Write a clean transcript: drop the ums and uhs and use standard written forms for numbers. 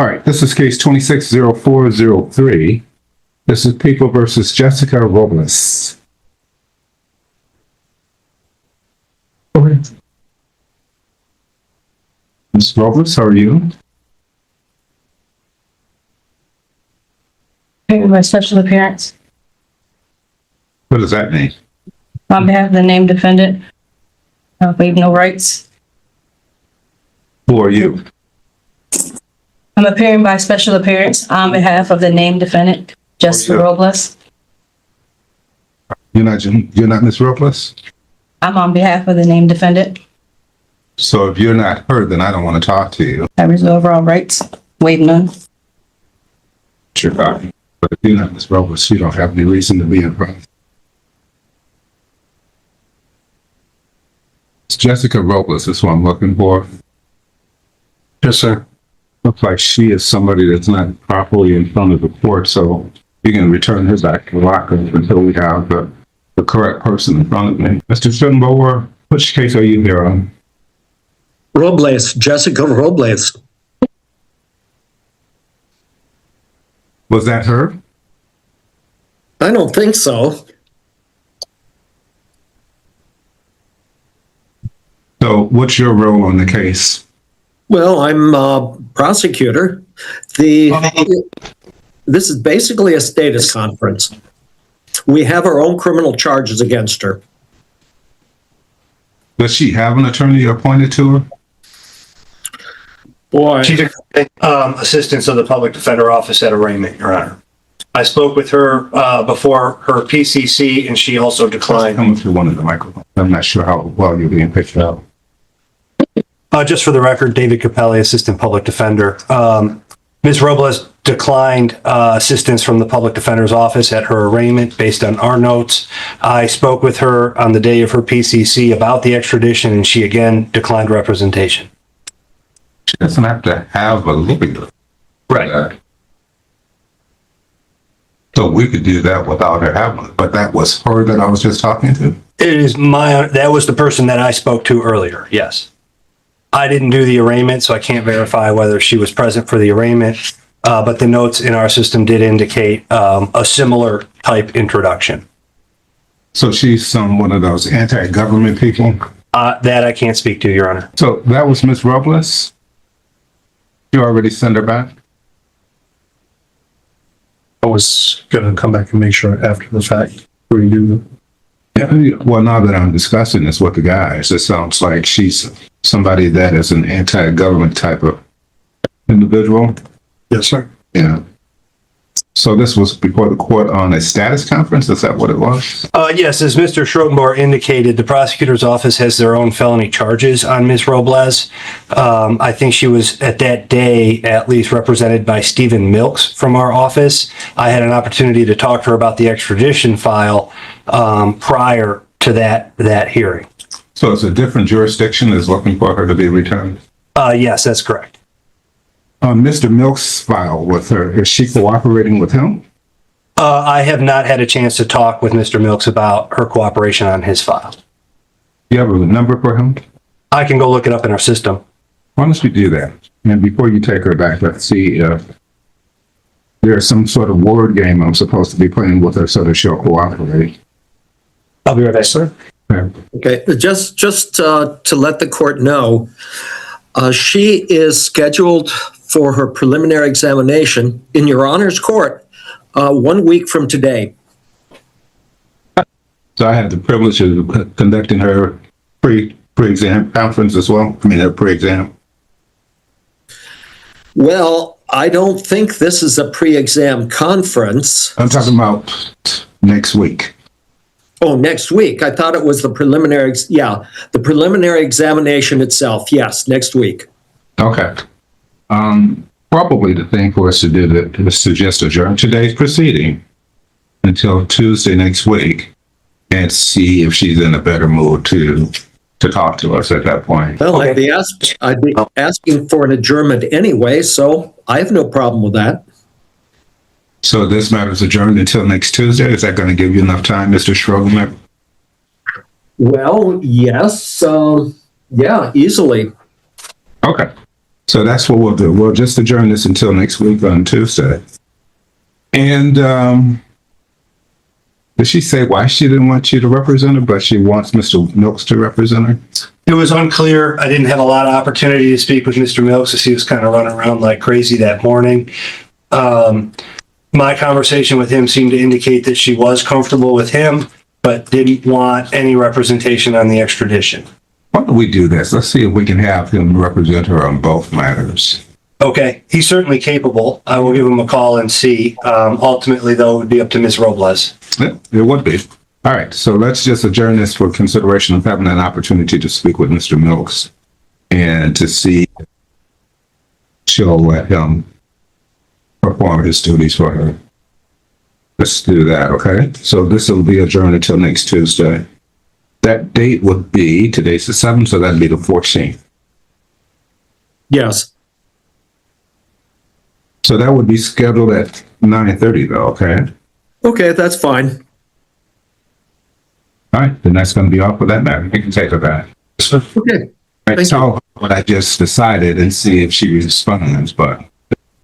All right, this is case 260403. This is People versus Jessica Robles. Go ahead. Ms. Robles, how are you? My special appearance What does that mean? on behalf of the named defendant, waive no rights. Who are you? I'm appearing by special appearance on behalf of the named defendant, Jessica Robles. You're not Ms. Robles? I'm on behalf of the named defendant. So if you're not her, then I don't want to talk to you. I reserve all rights, waive none. Sure. But if you're not Ms. Robles, you don't have any reason to be in front. It's Jessica Robles is who I'm looking for. Yes, sir. Looks like she is somebody that's not properly in front of the court, so you can return her back to the locker until we have the correct person in front of me. Mr. Schuttenbauer, which case are you here on? Robles, Jessica Robles. Was that her? I don't think so. So what's your role on the case? Well, I'm a prosecutor. This is basically a status conference. We have our own criminal charges against her. Does she have an attorney appointed to her? Boy, She's assistance of the public defender office at arraignment, Your Honor. I spoke with her before her PCC, and she also declined. Coming through one of the microphones. I'm not sure how well you're being picked up. Just for the record, David Capelli, assistant public defender. Ms. Robles declined assistance from the public defender's office at her arraignment based on our notes. I spoke with her on the day of her PCC about the extradition, and she again declined representation. She doesn't have to have a lawyer. Right. So we could do that without her having it, but that was her that I was just talking to? That was the person that I spoke to earlier, yes. I didn't do the arraignment, so I can't verify whether she was present for the arraignment, but the notes in our system did indicate a similar type introduction. So she's one of those anti-government people? That I can't speak to, Your Honor. So that was Ms. Robles? You already sent her back? I was gonna come back and make sure after the fact we do. Yeah. Well, now that I'm discussing this with the guys, it sounds like she's somebody that is an anti-government type of individual. Yes, sir. Yeah. So this was before the court on a status conference? Is that what it was? Yes, as Mr. Schrotenbauer indicated, the prosecutor's office has their own felony charges on Ms. Robles. I think she was at that day at least represented by Stephen Milks from our office. I had an opportunity to talk to her about the extradition file prior to that hearing. So it's a different jurisdiction is looking for her to be returned? Yes, that's correct. On Mr. Milk's file with her, is she cooperating with him? I have not had a chance to talk with Mr. Milks about her cooperation on his file. Do you have a number for him? I can go look it up in our system. Why don't you do that? And before you take her back, let's see if there's some sort of word game I'm supposed to be playing with her so that she'll cooperate. I'll be right back, sir. okay. Just to let the court know, she is scheduled for her preliminary examination in Your Honor's court 1 week from today. So I had the privilege of conducting her pre-exam conference as well. I mean, her pre-exam. Well, I don't think this is a pre-exam conference. I'm talking about next week. Oh, next week. I thought it was the preliminary. The preliminary examination itself. Yes, next week. Okay. Probably the thing for us to do is to just adjourn today's proceeding until Tuesday next week and see if she's in a better mood to talk to us at that point. Well, I'd be asking for an adjournment anyway, so I have no problem with that. So this matter is adjourned until next Tuesday. Is that going to give you enough time, Mr. Strogeman? Well, yes. Yeah, easily. Okay. So that's what we'll do. We'll just adjourn this until next week on Tuesday. And did she say why she didn't want you to represent her, but she wants Mr. Milks to represent her? It was unclear. I didn't have a lot of opportunity to speak with Mr. Milks as he was kind of running around like crazy that morning. My conversation with him seemed to indicate that she was comfortable with him, but didn't want any representation on the extradition. Why don't we do this? Let's see if we can have him represent her on both matters. Okay, he's certainly capable. I will give him a call and see. Ultimately, though, it would be up to Ms. Robles. Yeah, it would be. All right, so let's just adjourn this for consideration of having an opportunity to speak with Mr. Milks and to see if she'll let him perform his duties for her. Let's do that, okay? So this will be adjourned until next Tuesday. That date would be, today's the 7th, so that'd be the 14th. Yes. So that would be scheduled at 9:30 though, okay? Okay, that's fine. All right, then that's going to be all for that matter. You can take her back. Okay. I tell her what I just decided and see if she responds, but